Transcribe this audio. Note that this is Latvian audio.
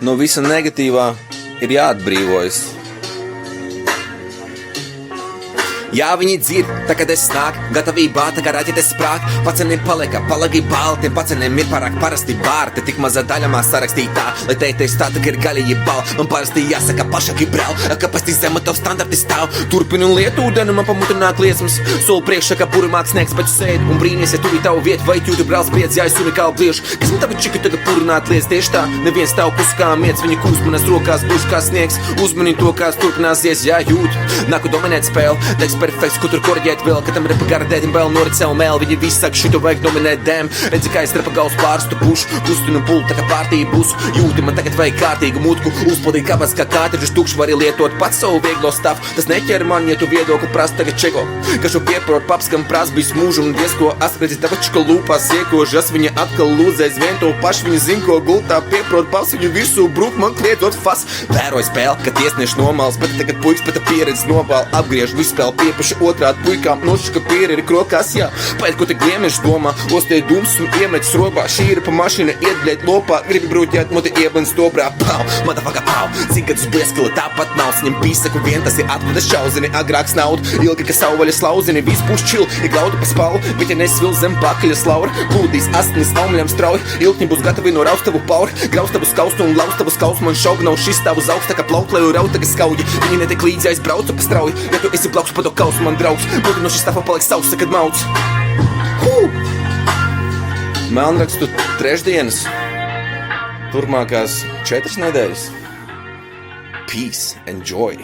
no visa negatīvā ir jāatbrīvojas. Jā, viņi dzird, tā kad es nāk, gatavībā, tā kā raķetes sprāk. Paceniem palika, palagi balti, paceniem ir pārāk parasti bārti. Tik maza daļamā sarakstītā, lai teiktais tā, tā ir gaļīgi bal. Man parasti jāsaka pašaki brel, kāpēc tik zema tavu standarti stāv. Turpinu lietu ūdeni, man pamutināk liesmas. Soli priekšā, kā purimāk sniegs, bet sēdi un brīnies, ja tur ir tavu vietu, vai jūti brāls briedz, ja es unikāli bliežu. Kas man tavu čiku tagad purināt liec tieši tā, neviens tavu puskā miec, viņi kūs manas rokās, gluži kā sniegs. Uzmani to, kāds turpināsies, jā, jūt. Nāku dominēt spēli, teiks perfekts, ko tur korģēt vēl, ka tam repa gara dēdim vēl norit sev mēl. Viņi visi saka, šito vajag dominēt dēm. Redzi, kā es repa gals pārstu pušu, kustinu pulu, tā kā pārtīja busu. Jūti, man tagad vajag kārtīgu mutku, uzpildīt kabas kā kārtiģus tukšu, vari lietot pats savu vieglo stafu. Tas neķer man, ja tu viedokli prasa tagad čeko, ka šo pieprot paps, kam prasa bijis mūžu un diesko aspredzis tavačka lūpās iekožas. Viņa atkal lūdzēs vien to pašu, viņa zin, ko gultā pieprot paps, viņu virsū brūk man kliedzot fas. Vēroja spēli, ka tiesnieši nomals, bet tagad puiks pēc pieredzes novēl, apgriež visu spēli piepaši otrādi puikām, nošķi, ka pieri ir krokās, jā. Pēc, ko te gliemeši domā, ostē dums un iemetis robā, šī ir pa mašīna, iedbļēt lopā, gribi brūķēt, moti ieblins dobrā, pau, motherfucker, pau, cik gadus blieskila tāpat nav, saņem pīsaku vien, tas ir atvedes šauzini, agrāks naudu, ilgi, ka savvaļa slauzini, viss būs čil, ir glaudu pa spalvu, bet ja nesvil zem pakaļa slaura, plūdīs astinis aumļam strauji, ilgņi būs gatavi no raustavu pauri, graustavu skaustu un laustavu skausmu, man šaug nav šis tavu zaugsta, kā plauklēju rautaga skauģi, viņi netik līdzi aizbraucu pa strauji, ja tu esi plauks pa to kausu, man draugs, būtu no šis tafa paliks sausa, kad mauc. Melnrakstu trešdienas, turpmākās 4 nedēļas. Peace and joy.